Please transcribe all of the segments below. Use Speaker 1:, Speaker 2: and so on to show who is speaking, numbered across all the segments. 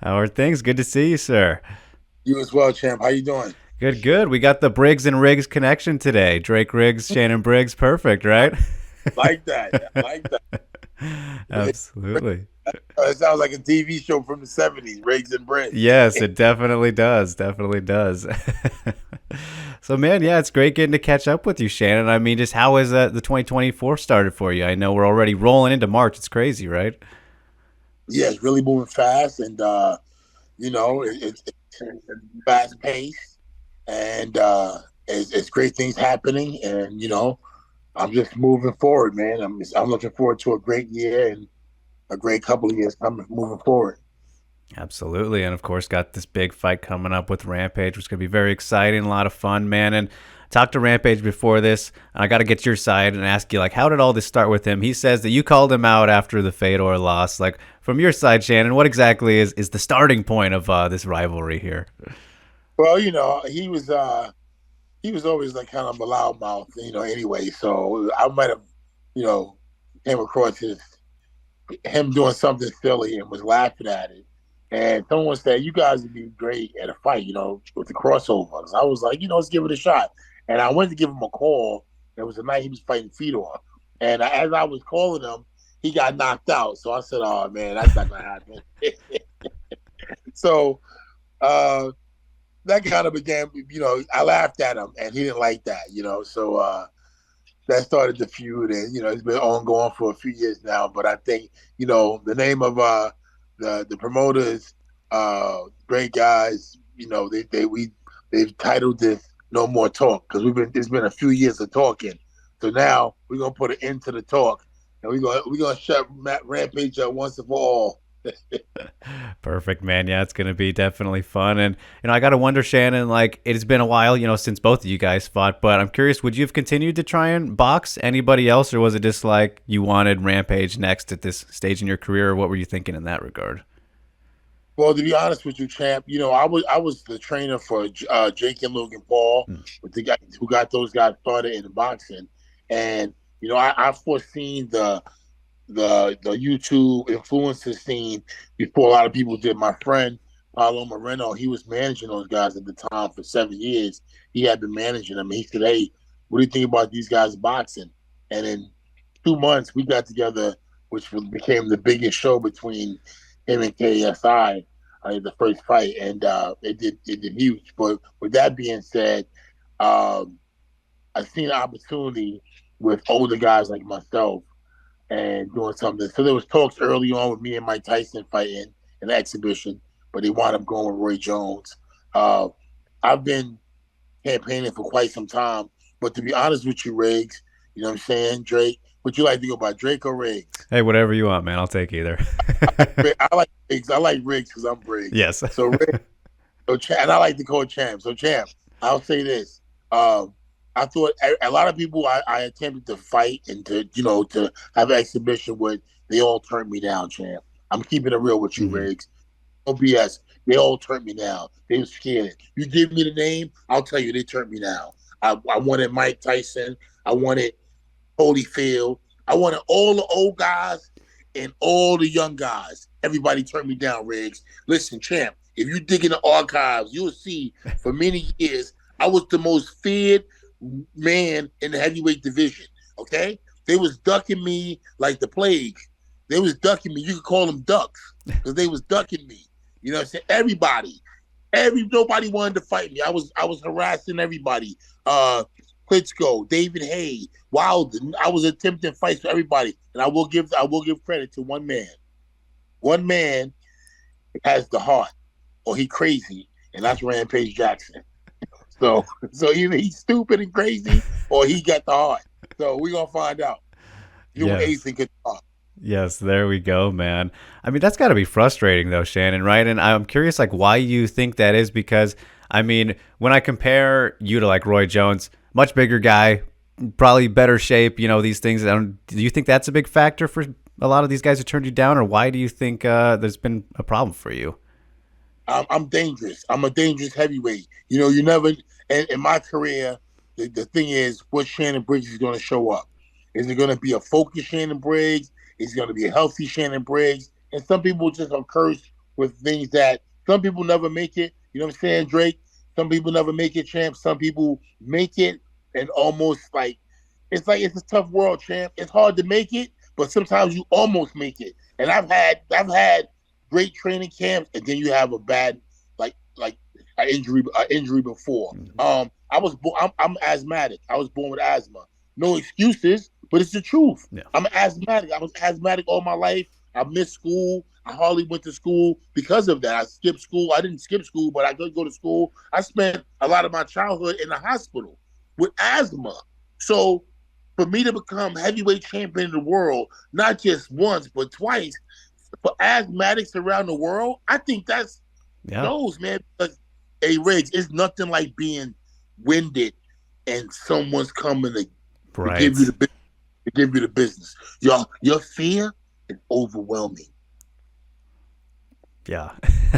Speaker 1: How are things? Good to see you, sir.
Speaker 2: You as well, champ. How you doing?
Speaker 1: Good, good. We got the Briggs and Riggs connection today. Drake Riggs, Shannon Briggs, perfect,
Speaker 2: I
Speaker 1: right?
Speaker 2: like that. I like that.
Speaker 1: Absolutely.
Speaker 2: It sounds like a TV show from the '70s, Riggs and Briggs.
Speaker 1: Yes, it definitely does. Definitely does. So, man, yeah, it's great getting to catch up with you, Shannon. I mean, just how has the 2024 started for you? I know we're already rolling into March. It's crazy, right?
Speaker 2: Yeah, it's really moving fast, and it's fast paced, and it's great things happening, and I'm just moving forward, man. I'm looking forward to a great year and a great couple of years coming moving forward.
Speaker 1: Absolutely. And of course, got this big fight coming up with Rampage, which is going to be very exciting, a lot of fun, man. And I talked to Rampage before this. And I got to get your side and ask you, like, how did all this start with him? He says that you called him out after the Fedor loss. Like, from your side, Shannon, what exactly is the starting point of this rivalry here?
Speaker 2: Well, he was always like kind of a loudmouth, anyway. So I might have, you know, came across him doing something silly and was laughing at it. And someone said, "You guys would be great at a fight, with the crossovers." I was like, let's give it a shot. And I went to give him a call. It was the night he was fighting Fedor. And as I was calling him, he got knocked out. So I said, "Oh man, that's not gonna happen." So uh, that kind of began. I laughed at him, and he didn't like that. So that started the feud, and it's been ongoing for a few years now. But I think the name of the promoters, great guys. They've titled this "No More Talk" because it's been a few years of talking. So now we're gonna put an end to the talk, and we're gonna shut Rampage up once and for all.
Speaker 1: Perfect, man. Yeah, it's gonna be definitely fun. And I gotta wonder, Shannon. Like, it's been a while, since both of you guys fought. But I'm curious, would you have continued to try and box anybody else, or was it just like you wanted Rampage next at this stage in your career? Or what were you thinking in that regard?
Speaker 2: Well, to be honest with you, champ, I was the trainer for Jake and Logan Paul,
Speaker 1: Hmm.
Speaker 2: with the guy who got those guys started in boxing, and I foreseen the YouTube influencer scene before a lot of people did. My friend Paulo Moreno, he was managing those guys at the time for 7 years. He had been managing them. He said, "Hey, what do you think about these guys boxing?" And in 2 months, we got together, which became the biggest show between him and KSI. The first fight, and it did huge. But with that being said, um, I seen an opportunity with older guys like myself and doing something. So there was talks early on with me and Mike Tyson fighting an exhibition, but they wound up going with Roy Jones. Uh, I've been campaigning for quite some time, but to be honest with you, Riggs, you know what I'm saying, Drake. Would you like to go by Drake or Riggs?
Speaker 1: Hey, whatever you want, man. I'll take either.
Speaker 2: I like Riggs. I like Riggs because I'm Briggs.
Speaker 1: Yes.
Speaker 2: So Riggs, and I like to call Champ. So Champ, I'll say this. I thought a lot of people I attempted to fight and to have an exhibition with, they all turned me down, Champ. I'm keeping it real with you,
Speaker 1: Hmm.
Speaker 2: Riggs. No BS. They all turned me down. They were scared. You give me the name, I'll tell you they turned me down. I wanted Mike Tyson. I wanted Holyfield. I wanted all the old guys and all the young guys. Everybody turned me down, Riggs. Listen, champ, if you dig in the archives, you'll see for many years I was the most feared man in the heavyweight division. Okay? They was ducking me like the plague. They was ducking me. You could call them ducks because they was ducking me. You know what I'm saying? Nobody wanted to fight me. I was harassing everybody. Klitschko, David Hay, Wilder. I was attempting fights for everybody, and I will give credit to one man. One man has the heart, or he crazy, and that's Rampage Jackson. So either he's stupid and crazy, or he got the heart. So we're gonna find out. You and
Speaker 1: Yes.
Speaker 2: Ethan could talk.
Speaker 1: Yes, there we go, man. I mean, that's got to be frustrating though, Shannon, right? And I'm curious like why you think that is because I mean, when I compare you to like Roy Jones, much bigger guy, probably better shape, these things. Do you think that's a big factor for a lot of these guys who turned you down or why do you think there's been a problem for you?
Speaker 2: I'm dangerous. I'm a dangerous heavyweight. You never. And in my career, the thing is, what Shannon Briggs is going to show up? Is it going to be a focused Shannon Briggs? Is it going to be a healthy Shannon Briggs? And some people just are cursed with things that some people never make it. You know what I'm saying, Drake? Some people never make it, champ. Some people make it and almost like it's a tough world, champ. It's hard to make it, but sometimes you almost make it. And I've had great training camps, and then you have a bad like an injury before. I'm asthmatic. I was born with asthma. No excuses, but it's the truth.
Speaker 1: Yeah.
Speaker 2: I'm asthmatic. I was asthmatic all my life. I missed school. I hardly went to school because of that. I skipped school. I didn't skip school, but I could go to school. I spent a lot of my childhood in the hospital with asthma. So for me to become heavyweight champion of the world, not just once, but twice, for asthmatics around the world, I think that's
Speaker 1: Yeah.
Speaker 2: shows, man. Because, hey, Riggs, it's nothing like being winded and someone's coming to
Speaker 1: Right.
Speaker 2: give you the business. Your fear is overwhelming.
Speaker 1: Yeah,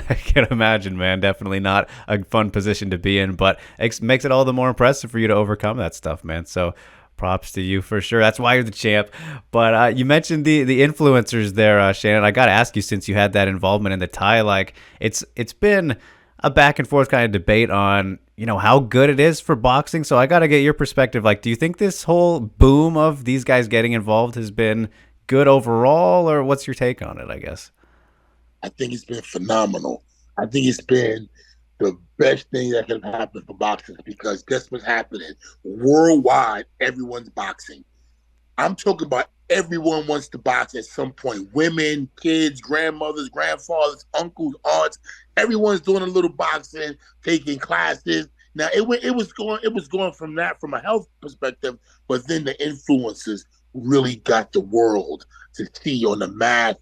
Speaker 1: I can imagine, man. Definitely not a fun position to be in, but it makes it all the more impressive for you to overcome that stuff, man. So props to you for sure. That's why you're the champ. But you mentioned the influencers there, Shannon. I got to ask you, since you had that involvement in the Thai, like it's been a back and forth kind of debate on how good it is for boxing. So I got to get your perspective. Like, do you think this whole boom of these guys getting involved has been good overall, or what's your take on it? I guess.
Speaker 2: I think it's been phenomenal. I think it's been the best thing that could have happened for boxing because guess what's happening? Worldwide, everyone's boxing. I'm talking about everyone wants to box at some point. Women, kids, grandmothers, grandfathers, uncles, aunts. Everyone's doing a little boxing, taking classes. Now it was going from that from a health perspective, but then the influences really got the world to see on the mass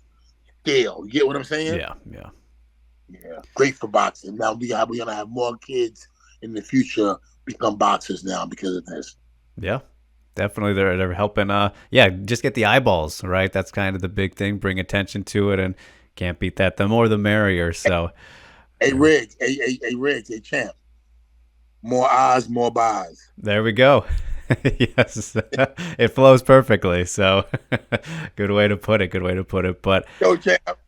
Speaker 2: scale. You get what I'm saying?
Speaker 1: Yeah, yeah.
Speaker 2: Yeah. Great for boxing. Now we're gonna have more kids in the future become boxers now because of this.
Speaker 1: Yeah, definitely. They're helping. Yeah, just get the eyeballs right. That's kind of the big thing. Bring attention to it, and can't beat that. The more, the merrier. So,
Speaker 2: Hey Riggs, hey Riggs, hey champ. More eyes, more buys.
Speaker 1: there we go. Yes, it flows perfectly. So, good way to put it. Good way to put it. But
Speaker 2: Yo, champ.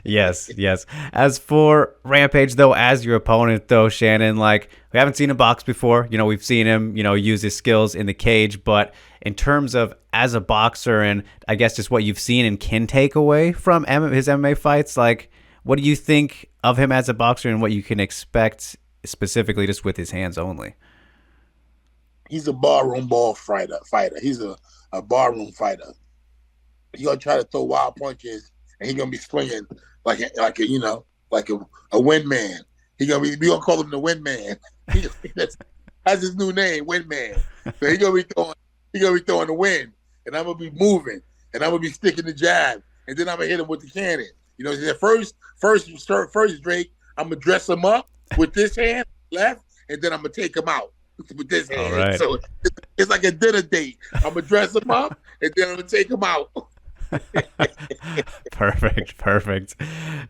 Speaker 1: yes, yes. As for Rampage, though, as your opponent, though, Shannon, like, we haven't seen him box before. We've seen him, use his skills in the cage. But in terms of as a boxer and I guess just what you've seen and can take away from his MMA fights, like, what do you think of him as a boxer and what you can expect specifically just with his hands only?
Speaker 2: He's a barroom ball fighter. He's a barroom fighter. He's gonna try to throw wild punches, and he's gonna be swinging like a windman. We gonna call him the windman. That's his new name, windman. So he gonna be throwing the wind, and I'm gonna be moving, and I'm gonna be sticking the jab, and then I'm gonna hit him with the cannon. First, Drake, I'm gonna dress him up with this hand left, and then I'm gonna take him out with this
Speaker 1: All
Speaker 2: hand.
Speaker 1: right.
Speaker 2: So it's like a dinner date. I'm gonna dress him up, and then I'm gonna take him out.
Speaker 1: Perfect, perfect.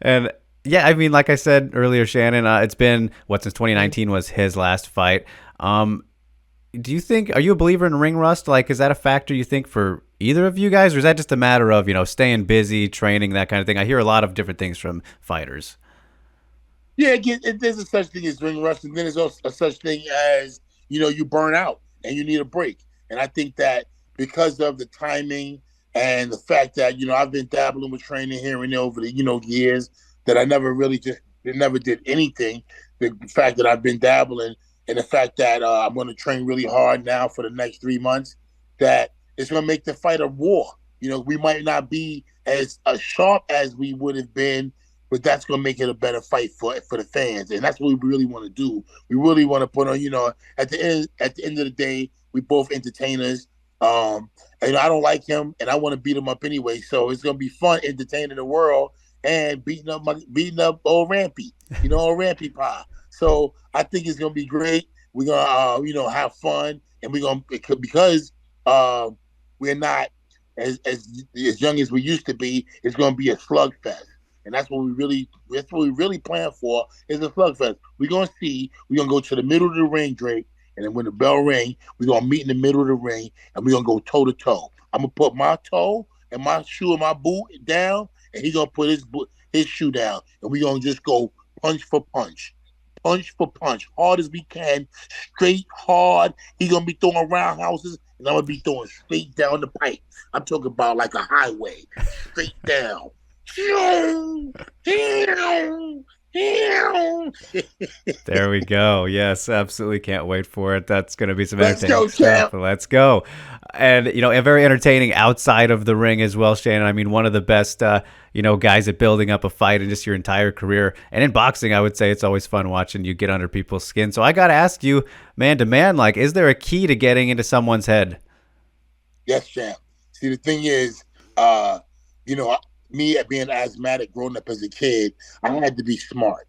Speaker 1: And yeah, I mean, like I said earlier, Shannon, it's been since 2019 was his last fight. Do you think, are you a believer in ring rust? Like, is that a factor you think for either of you guys, or is that just a matter of staying busy, training, that kind of thing? I hear a lot of different things from fighters.
Speaker 2: Yeah, again, there's a such thing as ring rust, and then there's also a such thing as you burn out and you need a break. And I think that because of the timing and the fact that I've been dabbling with training here and there over the years that I never really never did anything. The fact that I've been dabbling and the fact that I'm going to train really hard now for the next 3 months, that it's going to make the fight a war. We might not be as sharp as we would have been, but that's going to make it a better fight for the fans, and that's what we really want to do. We really want to put on, at the end of the day, we both entertainers. And I don't like him, and I want to beat him up anyway. So it's going to be fun entertaining the world and beating up old Rampy, old Rampy Pie. So I think it's going to be great. We're going to have fun, and we're going to because we're not as young as we used to be. It's going to be a slugfest. And that's what we really plan for is a slugfest. We're gonna go to the middle of the ring, Drake, and then when the bell ring, we're gonna meet in the middle of the ring and we're gonna go toe to toe. I'm gonna put my toe and my shoe and my boot down, and he's gonna put his shoe down, and we gonna just go punch for punch. Punch for punch, hard as we can, straight hard. He gonna be throwing roundhouses, and I'm gonna be throwing straight down the pipe. I'm talking about like a highway, straight down.
Speaker 1: There we go. Yes, absolutely can't wait for it. That's going to be some
Speaker 2: Let's
Speaker 1: entertaining
Speaker 2: go,
Speaker 1: stuff.
Speaker 2: champ.
Speaker 1: Let's go. And, very entertaining outside of the ring as well, Shannon. I mean, one of the best, guys at building up a fight in just your entire career. And in boxing, I would say it's always fun watching you get under people's skin. So I got to ask you, man to man, like, is there a key to getting into someone's head?
Speaker 2: Yes, champ. See, the thing is, uh, you know, me being asthmatic growing up as a kid, I had to be smart.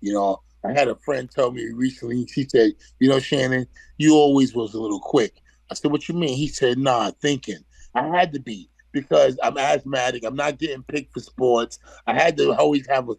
Speaker 2: I had a friend tell me recently, she said, Shannon, you always was a little quick. I said, what you mean? He said, nah, thinking. I had to be because I'm asthmatic. I'm not getting picked for sports. I had to always have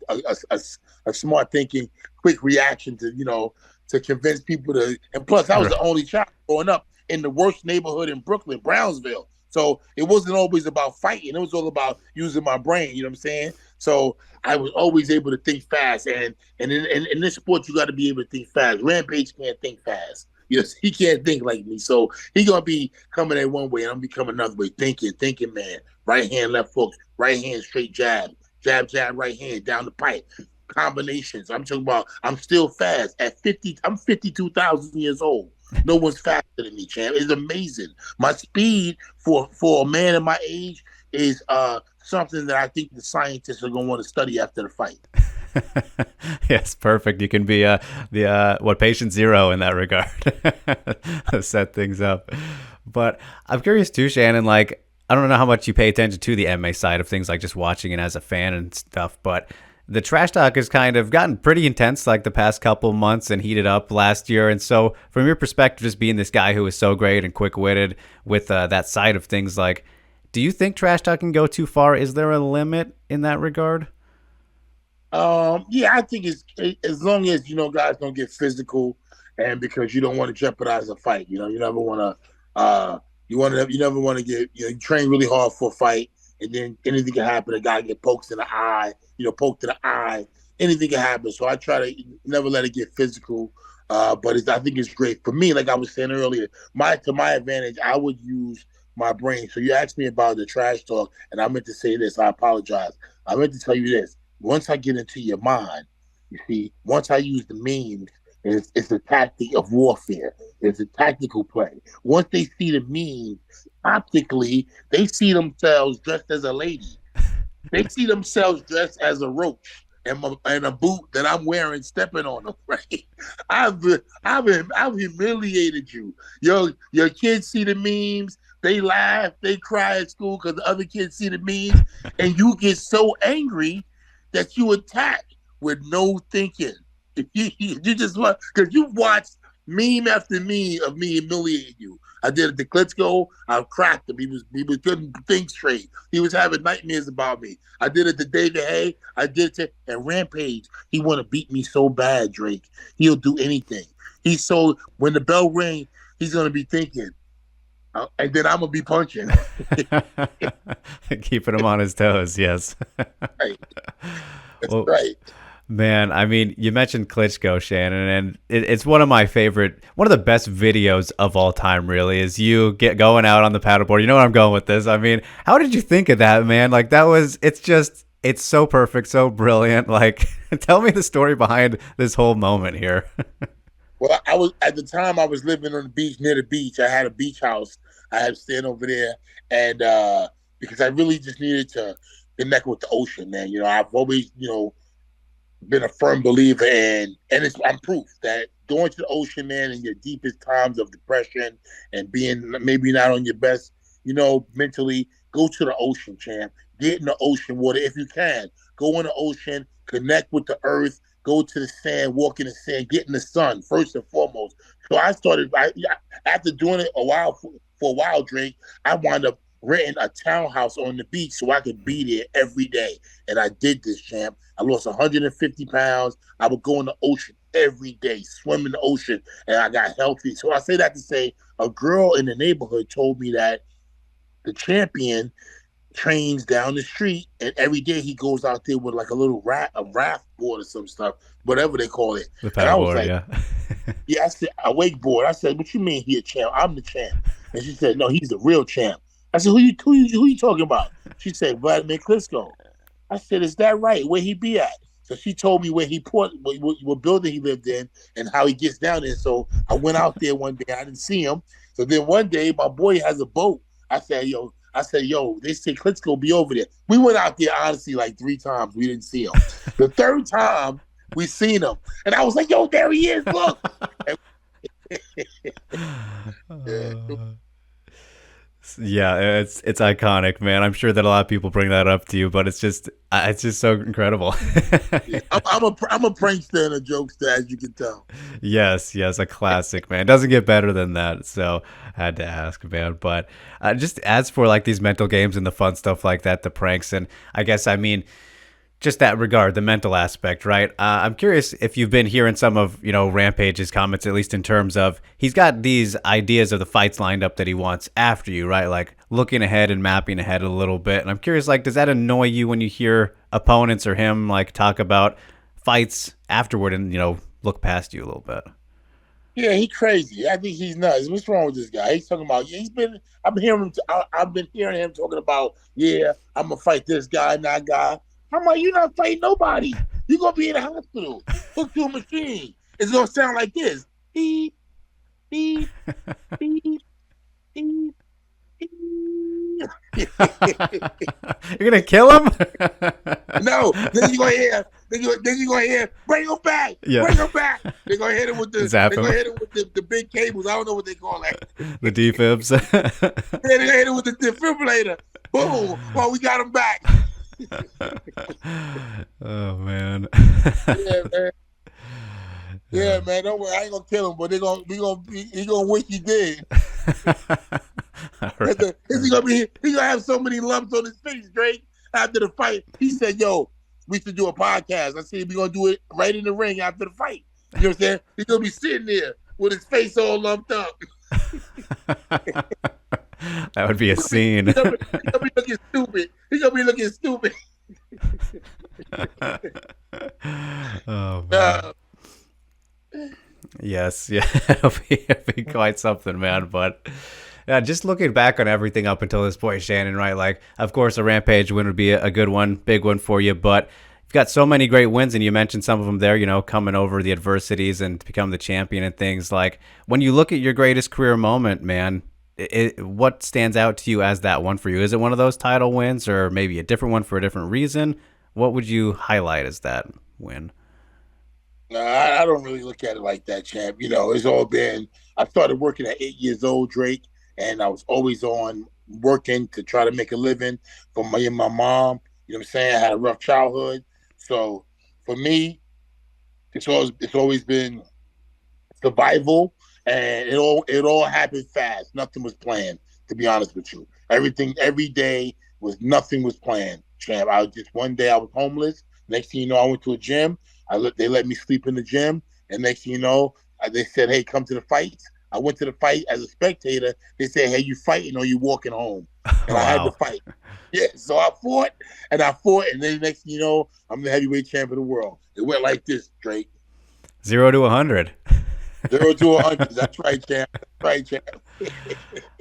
Speaker 2: a smart thinking, quick reaction to convince people to. And plus, I was the only child growing up in the worst neighborhood in Brooklyn, Brownsville. So it wasn't always about fighting. It was all about using my brain. You know what I'm saying? So I was always able to think fast. And in this sport, you got to be able to think fast. Rampage can't think fast. He can't think like me. So he gonna be coming at one way, and I'm gonna be coming another way. Thinking, man. Right hand, left hook. Right hand, straight jab. Jab, right hand down the pipe. Combinations. I'm talking about. I'm still fast at 50. I'm 52,000 years old. No one's faster than me, champ. It's amazing. My speed for a man of my age is something that I think the scientists are gonna want to study after the fight.
Speaker 1: Yes, perfect. You can be the patient zero in that regard. Set things up. But I'm curious too, Shannon. Like, I don't know how much you pay attention to the MMA side of things, like just watching it as a fan and stuff, but the trash talk has kind of gotten pretty intense like the past couple months and heated up last year. And so from your perspective, just being this guy who is so great and quick-witted with that side of things, like, do you think trash talk can go too far? Is there a limit in that regard?
Speaker 2: Yeah, I think it's as long as guys don't get physical, and because you don't want to jeopardize a fight. You never want to. You never want to get. You train really hard for a fight, and then anything can happen. A guy get poked in the eye. Poked in the eye. Anything can happen. So I try to never let it get physical. But I think it's great for me. Like I was saying earlier, to my advantage, I would use my brain. So you asked me about the trash talk, and I meant to say this. I apologize. I meant to tell you this. Once I get into your mind, you see, once I use the memes, it's a tactic of warfare. It's a tactical play. Once they see the memes, optically, they see themselves dressed as a lady. They see themselves dressed as a roach and a boot that I'm wearing, stepping on them. Right? I've humiliated you. Your kids see the memes. They laugh. They cry at school because the other kids see the memes, and you get so angry that you attack with no thinking. You just want, because you've watched meme after meme of me humiliating you. I did it to Klitschko. I cracked him. He couldn't think straight. He was having nightmares about me. I did it to David Hay. I did it to and Rampage. He want to beat me so bad, Drake. He'll do anything. When the bell rings, he's gonna be thinking, and then I'm gonna be punching.
Speaker 1: Keeping him on his toes. Yes.
Speaker 2: Right. That's
Speaker 1: Well,
Speaker 2: right.
Speaker 1: man, I mean, you mentioned Klitschko, Shannon, and it's one of the best videos of all time, really, is you going out on the paddleboard. You know where I'm going with this. I mean, how did you think of that, man? Like, it's so perfect, so brilliant. Like, tell me the story behind this whole moment here.
Speaker 2: Well, at the time I was living on the beach, near the beach. I had a beach house. I had staying over there, and because I really just needed to connect with the ocean, man. I've always, been a firm believer I'm proof that going to the ocean, man, in your deepest times of depression and being maybe not on your best, mentally, go to the ocean, champ. Get in the ocean water if you can. Go in the ocean, connect with the earth, go to the sand, walk in the sand, get in the sun, first and foremost. So after doing it for a while, Drake, I wound up renting a townhouse on the beach so I could be there every day. And I did this, champ. I lost 150 pounds. I would go in the ocean every day, swim in the ocean, and I got healthy. So I say that to say a girl in the neighborhood told me that the champion trains down the street, and every day he goes out there with like a little raft board or some stuff, whatever they call it.
Speaker 1: The
Speaker 2: And I was
Speaker 1: paddleboard,
Speaker 2: like,
Speaker 1: yeah.
Speaker 2: yeah, I said, a wakeboard. I said, what you mean he a champ? I'm the champ. And she said, no, he's the real champ. I said, who you talking about? She said, Vladimir Klitschko. I said, is that right? Where he be at? So she told me where he put what building he lived in and how he gets down there. So I went out there one day. I didn't see him. So then one day my boy has a boat. I said, yo, they say Klitschko be over there. We went out there honestly like 3 times. We didn't see him. The third time we seen him, and I was like, yo, there he is. Look. And, yeah,
Speaker 1: Yeah, it's iconic, man. I'm sure that a lot of people bring that up to you, but it's just so incredible.
Speaker 2: yeah. I'm a prankster and a jokester, as you can tell.
Speaker 1: Yes, yes, a classic, man. Doesn't get better than that. So I had to ask, man. But just as for like these mental games and the fun stuff like that, the pranks, and I guess I mean just that regard, the mental aspect, right? I'm curious if you've been hearing some of, Rampage's comments, at least in terms of he's got these ideas of the fights lined up that he wants after you, right? Like looking ahead and mapping ahead a little bit. And I'm curious, like, does that annoy you when you hear opponents or him like talk about fights afterward and, look past you a little bit?
Speaker 2: Yeah, he crazy. I think he's nuts. What's wrong with this guy? He's talking about. Yeah, he's been. I've been hearing him. I've been hearing him talking about. Yeah, I'm gonna fight this guy and that guy. I'm like, you're not fighting nobody. You're gonna be in the hospital, hooked to a machine. It's gonna sound like this. Beep, beep, beep, beep, beep.
Speaker 1: You're gonna kill him?
Speaker 2: No, then you gonna hear. Then you gonna hear. Bring him back.
Speaker 1: Yeah.
Speaker 2: Bring him back. They're gonna hit him with the.
Speaker 1: Zap
Speaker 2: They're
Speaker 1: him.
Speaker 2: gonna hit him with the big cables. I don't know what they call that.
Speaker 1: The defibs.
Speaker 2: Yeah, they're gonna hit him with the defibrillator. Boom! Well, we got him back.
Speaker 1: Oh man.
Speaker 2: Yeah, man. Yeah, man. Don't worry. I ain't gonna kill him, but he gonna wish he did.
Speaker 1: All right.
Speaker 2: He gonna have so many lumps on his face, Drake. After the fight, he said, "Yo, we should do a podcast." I said, "We gonna do it right in the ring after the fight." You know what I'm saying? He's gonna be sitting there with his face all lumped up.
Speaker 1: That would be a scene.
Speaker 2: He gonna be looking stupid. He gonna be looking stupid.
Speaker 1: Oh man. Yes, yeah, it'll be quite something, man. But yeah, just looking back on everything up until this point, Shannon, right? Like, of course, a Rampage win would be a good one, big one for you. But you've got so many great wins, and you mentioned some of them there. Coming over the adversities and to become the champion and things. Like, when you look at your greatest career moment, man, what stands out to you as that one for you? Is it one of those title wins, or maybe a different one for a different reason? What would you highlight as that win?
Speaker 2: No, I don't really look at it like that, champ. It's all been. I started working at 8 years old, Drake, and I was always on working to try to make a living for me and my mom. You know what I'm saying? I had a rough childhood, so for me, it's always been survival, and it all happened fast. Nothing was planned, to be honest with you. Every day nothing was planned, champ. One day I was homeless. Next thing you know, I went to a gym. They let me sleep in the gym, and next thing you know, they said, "Hey, come to the fights." I went to the fight as a spectator. They said, "Hey, you fighting or you walking home?" And I had to
Speaker 1: Wow.
Speaker 2: fight. Yeah, so I fought, and then next thing you know, I'm the heavyweight champ of the world. It went like this, Drake.
Speaker 1: 0 to 100.
Speaker 2: 0 to 100. That's right, champ. That's right, champ.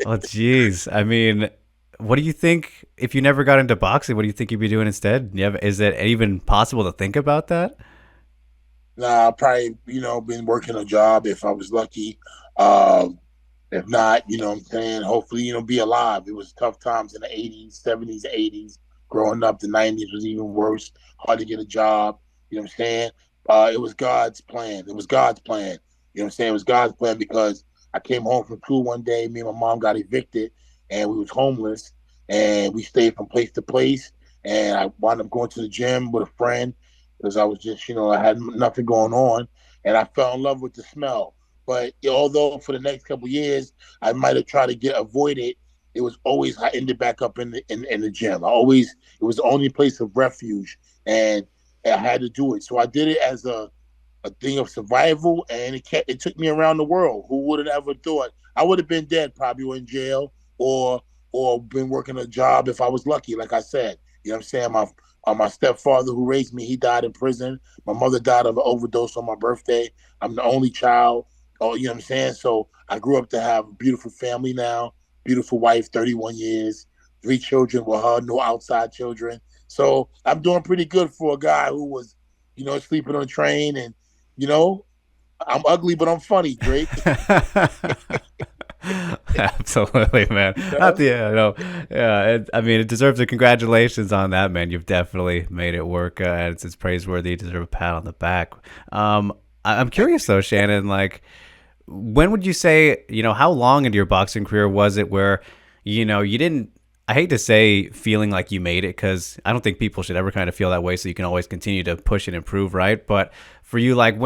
Speaker 1: Oh, geez. I mean, what do you think if you never got into boxing? What do you think you'd be doing instead? Is it even possible to think about that?
Speaker 2: Nah, I probably, been working a job if I was lucky. Um, if not, what I'm saying, hopefully, be alive. It was tough times in the 80s, 70s, 80s. Growing up, the 90s was even worse. Hard to get a job. You know what I'm saying? It was God's plan. It was God's plan. You know what I'm saying? It was God's plan because I came home from school one day. Me and my mom got evicted, and we was homeless, and we stayed from place to place. And I wound up going to the gym with a friend because I was just, I had nothing going on, and I fell in love with the smell. But although for the next couple of years I might have tried to avoid it, it was always I ended back up in the gym. It was the only place of refuge, and I had to do it. So I did it as a thing of survival, and it took me around the world. Who would have ever thought I would have been dead, probably or in jail, or or been working a job if I was lucky. Like I said, you know what I'm saying? My stepfather who raised me, he died in prison. My mother died of an overdose on my birthday. I'm the only child. Oh, you know what I'm saying? So I grew up to have a beautiful family now, beautiful wife, 31 years, three children with her, no outside children. So I'm doing pretty good for a guy who was, sleeping on a train and, you know, I'm ugly, but I'm funny, Drake.
Speaker 1: Absolutely, man.
Speaker 2: You
Speaker 1: Not
Speaker 2: know?
Speaker 1: the no, yeah. I mean, it deserves a congratulations on that, man. You've definitely made it work, and it's praiseworthy. You deserve a pat on the back. I'm curious though, Shannon. Like, when would you say, how long into your boxing career was it where, you didn't, I hate to say feeling like you made it because I don't think people should ever kind of feel that way so you can always continue to push and improve, right? But for you, like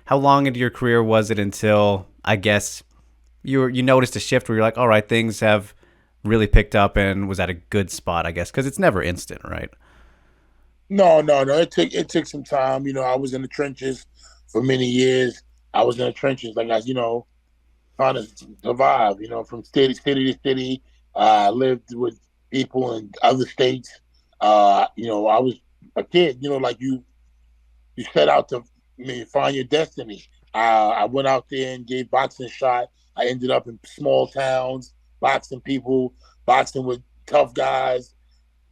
Speaker 1: how long into your career was it until, I guess, you noticed a shift where you're like, all right, things have really picked up and was at a good spot, I guess, because it's never instant, right?
Speaker 2: No, no, no. It took some time. I was in the trenches for many years. I was in the trenches, like trying to survive. From city to city. I lived with people in other states. I was a kid. Like you set out to find your destiny. I went out there and gave boxing a shot. I ended up in small towns, boxing people, boxing with tough guys,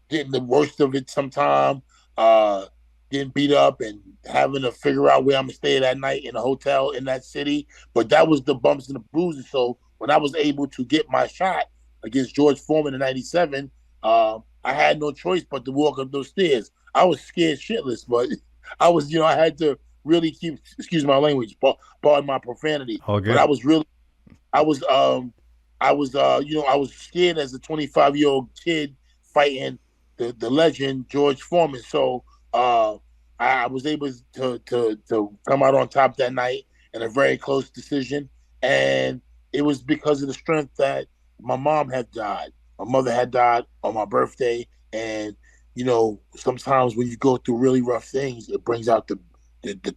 Speaker 2: getting the worst of it sometime, uh, getting beat up and having to figure out where I'm gonna stay that night in a hotel in that city. But that was the bumps and the bruises. So when I was able to get my shot against George Foreman in '97, I had no choice but to walk up those stairs. I was scared shitless, but I was, I had to really keep, excuse my language, pardon my profanity.
Speaker 1: All
Speaker 2: But
Speaker 1: good.
Speaker 2: I was, I was scared as a 25-year-old kid fighting the legend George Foreman. So I was able to come out on top that night in a very close decision, and it was because of the strength that my mom had died. My mother had died on my birthday, and sometimes when you go through really rough things, it brings out the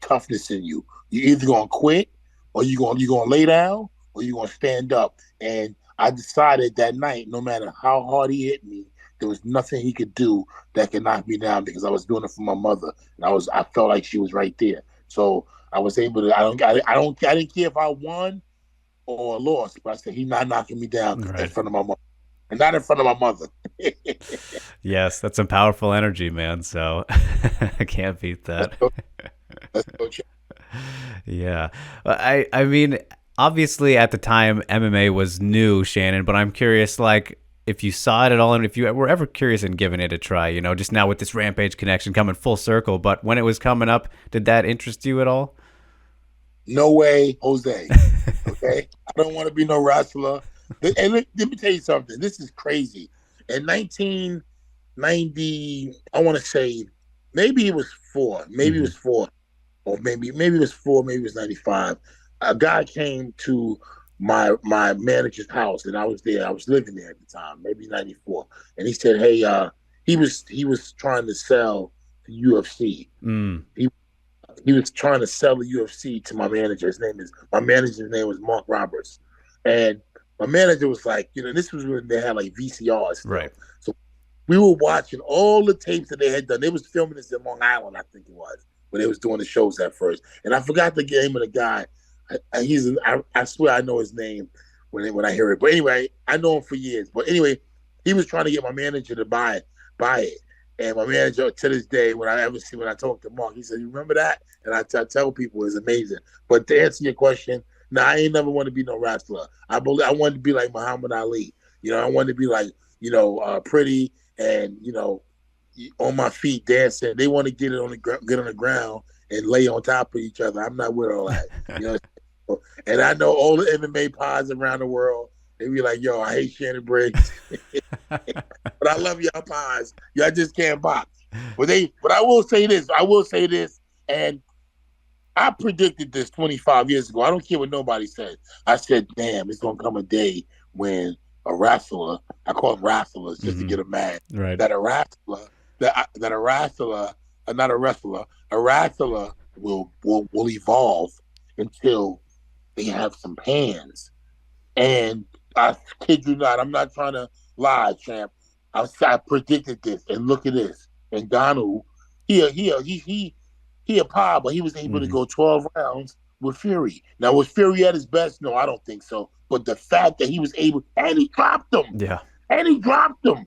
Speaker 2: toughness in you. You either gonna quit, or you gonna lay down, or you gonna stand up. And I decided that night, no matter how hard he hit me, there was nothing he could do that could knock me down because I was doing it for my mother, and I felt like she was right there. So I was able to. I didn't care if I won or lost, but I said he's not knocking me down in
Speaker 1: Right.
Speaker 2: front of my mother, and not in front of my mother.
Speaker 1: Yes, that's some powerful energy, man. So I can't beat
Speaker 2: let's
Speaker 1: that.
Speaker 2: go. Let's go.
Speaker 1: Yeah. I mean, obviously at the time MMA was new, Shannon, but I'm curious like if you saw it at all and if you were ever curious in giving it a try, just now with this Rampage connection coming full circle, but when it was coming up, did that interest you at all?
Speaker 2: No way, Jose. Okay, I don't want to be no wrestler. And let me tell you something. This is crazy. In 1990, I want to say maybe it was four, maybe it
Speaker 1: Hmm.
Speaker 2: was four, or maybe it was four, maybe it was 95. A guy came to my manager's house, and I was there. I was living there at the time, maybe 94, and he said, "Hey, he was trying to sell the UFC.
Speaker 1: Mm.
Speaker 2: He he was trying to sell the UFC to my manager. My manager's name was Mark Roberts, and my manager was like, this was when they had like VCRs
Speaker 1: Right.
Speaker 2: still. So we were watching all the tapes that they had done. They was filming this in Long Island, I think it was, when they was doing the shows at first. And I forgot the name of the guy. I swear I know his name when I hear it. But anyway, I know him for years. But anyway, he was trying to get my manager to buy it. And my manager, to this day, when I talk to Mark, he said, "You remember that?" And I tell people it's amazing. But to answer your question, no, I ain't never want to be no wrestler. I wanted to be like Muhammad Ali. I wanted to be like pretty and on my feet dancing. They want to get on the ground and lay on top of each other. I'm not with all that. You know. And I know all the MMA pods around the world. They be like, "Yo, I hate Shannon Briggs." But I love y'all pies. Y'all just can't box. But I will say this. And I predicted this 25 years ago. I don't care what nobody says. I said, damn, it's gonna come a day when a wrestler, I call them wrestlers just to
Speaker 1: Hmm.
Speaker 2: get them mad,
Speaker 1: Right.
Speaker 2: that a wrestler, that a wrestler, not a wrestler, a wrestler will evolve until they have some hands. And I kid you not, I'm not trying to live, champ. I predicted this, and look at this. And Ngannou, he a power, but he was able to
Speaker 1: Hmm.
Speaker 2: go 12 rounds with Fury. Now, was Fury at his best? No, I don't think so. But the fact that he was able, and he dropped him,
Speaker 1: Yeah.
Speaker 2: and he dropped him.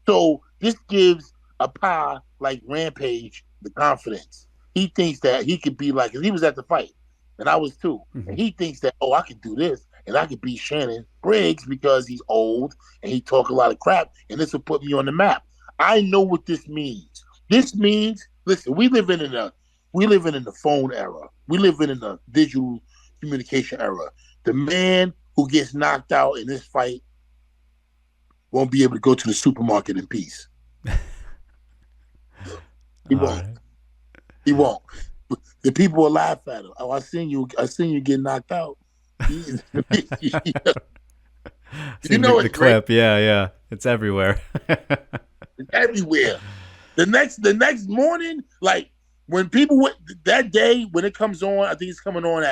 Speaker 2: So this gives a power like Rampage the confidence. He thinks that he could be like, 'cause he was at the fight, and I was too.
Speaker 1: Hmm.
Speaker 2: And he thinks that, oh, I could do this, and I could beat Shannon Briggs because he's old and he talk a lot of crap, and this will put me on the map. I know what this means. This means, listen, we live in the phone era. We live in the digital communication era. The man who gets knocked out in this fight won't be able to go to the supermarket in peace. He
Speaker 1: All
Speaker 2: won't.
Speaker 1: right.
Speaker 2: He won't. The people will laugh at him. Oh, I seen you. I seen you get knocked out. you
Speaker 1: Seen
Speaker 2: know
Speaker 1: the
Speaker 2: it's great.
Speaker 1: clip. Yeah, yeah. It's everywhere.
Speaker 2: It's everywhere. The next morning, like when people went that day when it comes on, I think it's coming on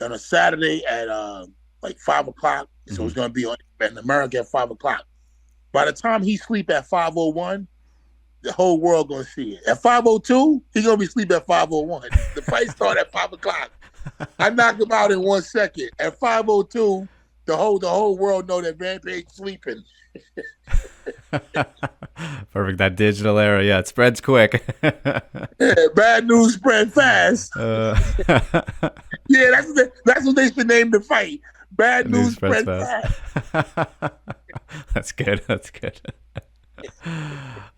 Speaker 2: a Saturday at like 5 o'clock. So
Speaker 1: Hmm.
Speaker 2: it's gonna be on in America at 5 o'clock. By the time he sleep at 5:01, the whole world gonna see it. At 5:02, he gonna be asleep at 5:01. The fight start at 5 o'clock. I knock him out in 1 second. At 5:02, the whole world know that Rampage sleeping.
Speaker 1: Perfect. That digital era. Yeah, it spreads quick.
Speaker 2: Yeah, bad news spread fast.
Speaker 1: uh,
Speaker 2: Yeah, that's what they should name the fight. Bad
Speaker 1: news
Speaker 2: news
Speaker 1: spreads
Speaker 2: spread
Speaker 1: fast.
Speaker 2: fast.
Speaker 1: That's good. That's good.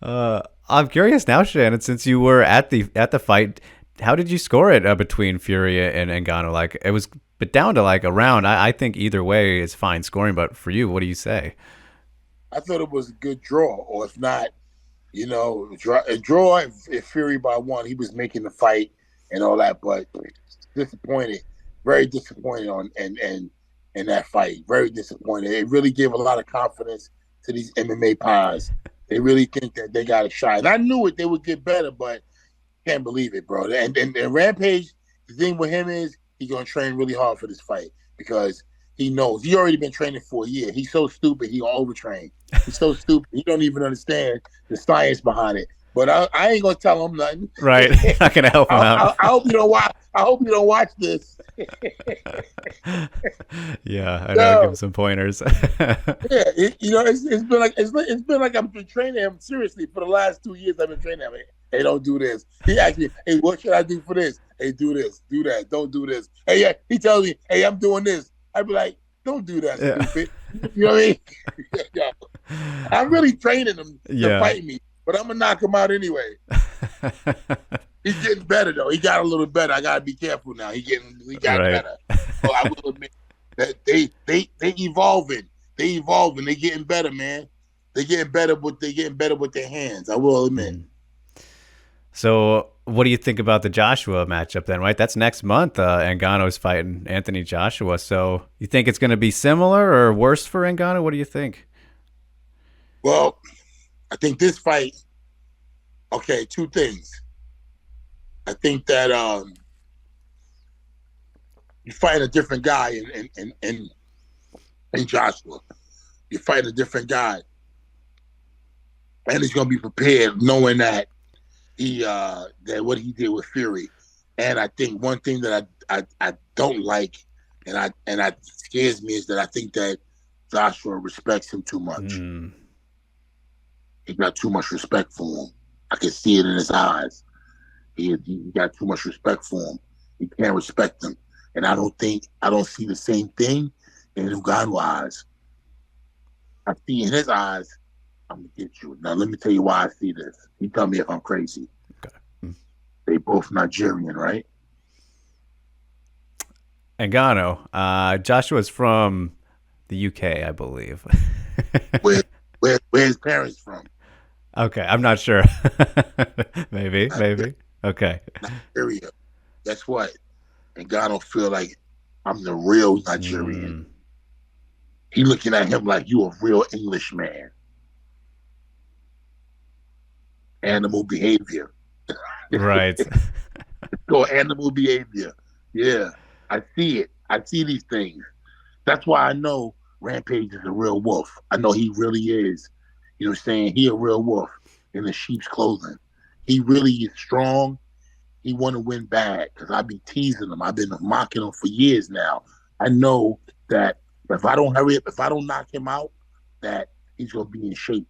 Speaker 1: I'm curious now, Shannon. Since you were at the fight, how did you score it between Fury and Ngannou? Like it was, but down to like a round. I think either way is fine scoring. But for you, what do you say?
Speaker 2: I thought it was a good draw, or if not, a draw if Fury by one. He was making the fight and all that, but disappointed, very disappointed on and in that fight. Very disappointed. It really gave a lot of confidence to these MMA pies. They really think that they got a shot. And I knew it; they would get better, but can't believe it, bro. And Rampage, the thing with him is he's gonna train really hard for this fight because he knows he already been training for a year. He's so stupid he gonna overtrain. He's so stupid he don't even understand the science behind it. But I ain't gonna tell him nothing.
Speaker 1: Right, not gonna help him out.
Speaker 2: I hope you don't watch. I hope you don't watch this.
Speaker 1: Yeah, I know. I'll give him
Speaker 2: No,
Speaker 1: some pointers.
Speaker 2: yeah, it's been like I've been training him seriously for the last 2 years. I've been training him. Hey, don't do this. He asked me, hey, what should I do for this? Hey, do this, do that, don't do this. Hey, yeah, he tells me, hey, I'm doing this. I'd be like, don't do that,
Speaker 1: Yeah.
Speaker 2: stupid. You know what I mean? Yeah. I'm really training him to
Speaker 1: Yeah.
Speaker 2: fight me, but I'm gonna knock him out anyway. He's getting better though. He got a little better. I gotta be careful now. He got
Speaker 1: Right.
Speaker 2: better. So I will admit that they evolving. They evolving. They getting better, man. They getting better with their hands. I will admit.
Speaker 1: Mhm. So, what do you think about the Joshua matchup then? Right, that's next month. Ngannou's fighting Anthony Joshua. So, you think it's going to be similar or worse for Ngannou? What do you think?
Speaker 2: Well, I think this fight. Okay, two things. I think that you fight a different guy in Joshua. You fight a different guy, and he's gonna be prepared, knowing that that what he did with Fury. And I think one thing that I don't like, and I scares me, is that I think that Joshua respects him too much.
Speaker 1: Mm,
Speaker 2: He got too much respect for him. I can see it in his eyes. He got too much respect for him. He can't respect him, and I don't see the same thing in Ngannou's eyes. I see in his eyes, I'm gonna get you. Now let me tell you why I see this. You tell me if I'm crazy.
Speaker 1: okay. Mm.
Speaker 2: They both Nigerian, right?
Speaker 1: Ngannou. Joshua's from the UK, I believe.
Speaker 2: Where where his parents from?
Speaker 1: Okay, I'm not sure. Maybe. Okay.
Speaker 2: Nigeria. Guess what? Ngannou feel like I'm the real Nigerian.
Speaker 1: Mm,
Speaker 2: He looking at him like you a real Englishman. Animal behavior.
Speaker 1: right.
Speaker 2: Go animal behavior. Yeah, I see it. I see these things. That's why I know Rampage is a real wolf. I know he really is. You know what I'm saying? He a real wolf in the sheep's clothing. He really is strong. He want to win bad because I be teasing him. I've been mocking him for years now. I know that if I don't hurry up, if I don't knock him out, that he's gonna be in shape.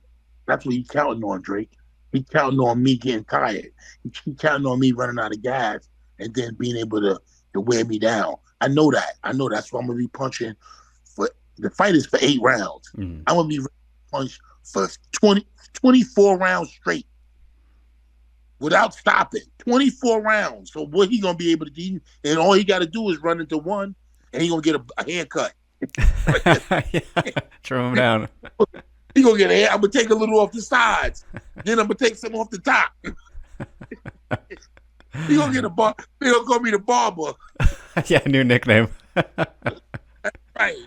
Speaker 2: That's what he's counting on, Drake. He's counting on me getting tired. He's counting on me running out of gas and then being able to wear me down. I know that. I know that's why I'm gonna be punching for the fight is for 8 rounds. I'm gonna be punched for 24 rounds straight without stopping. 24 rounds. So what he gonna be able to do? And all he got to do is run into one, and he gonna get a haircut.
Speaker 1: Yeah, trim him down.
Speaker 2: He gonna get a hair. I'm gonna take a little off the sides, then I'm gonna take some off the top. He gonna get a bar. They gonna call me the barber.
Speaker 1: Yeah, new nickname.
Speaker 2: Right,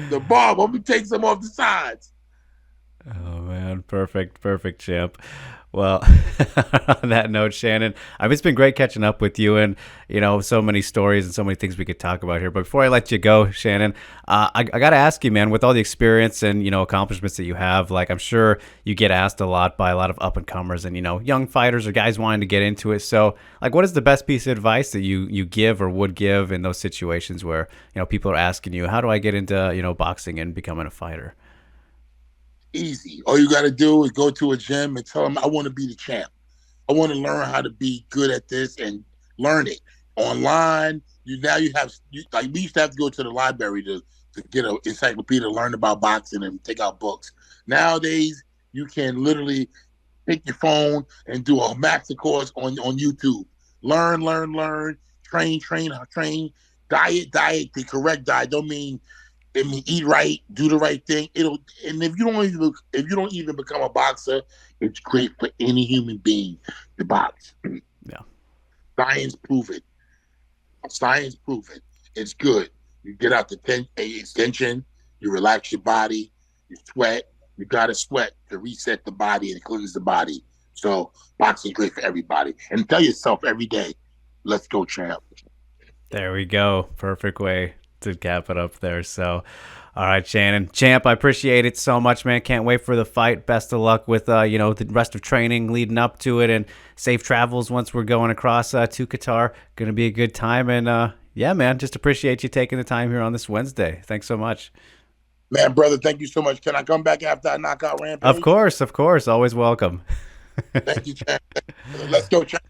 Speaker 2: the barber. I'm gonna take some off the sides.
Speaker 1: Oh man, perfect, champ. Well, on that note, Shannon, it's been great catching up with you, and so many stories and so many things we could talk about here. But before I let you go, Shannon, I got to ask you, man, with all the experience and accomplishments that you have, like I'm sure you get asked a lot by a lot of up and comers and young fighters or guys wanting to get into it. So, like, what is the best piece of advice that you give or would give in those situations where people are asking you, how do I get into boxing and becoming a fighter?
Speaker 2: Easy. All you got to do is go to a gym and tell them, I want to be the champ. I want to learn how to be good at this and learn it online. Like we used to have to go to the library to get an encyclopedia to learn about boxing and take out books. Nowadays, you can literally take your phone and do a master course on YouTube. Learn, train, diet, the correct diet. Don't mean eat right, do the right thing. And if you don't even become a boxer, it's great for any human being to box.
Speaker 1: Yeah.
Speaker 2: Science prove it. It's good. You get out the extension, you relax your body, you sweat. You gotta sweat to reset the body and cleanse the body. So boxing is great for everybody. And tell yourself every day, let's go, champ.
Speaker 1: There we go. Perfect way to cap it up there. So, all right, Shannon. Champ, I appreciate it so much, man. Can't wait for the fight. Best of luck with, the rest of training leading up to it, and safe travels once we're going across to Qatar. Going to be a good time. And, yeah, man, just appreciate you taking the time here on this Wednesday. Thanks so much.
Speaker 2: Man, brother, thank you so much. Can I come back after I knock out Rampage?
Speaker 1: Of course. Always welcome.
Speaker 2: Thank you, champ. Let's go, champ.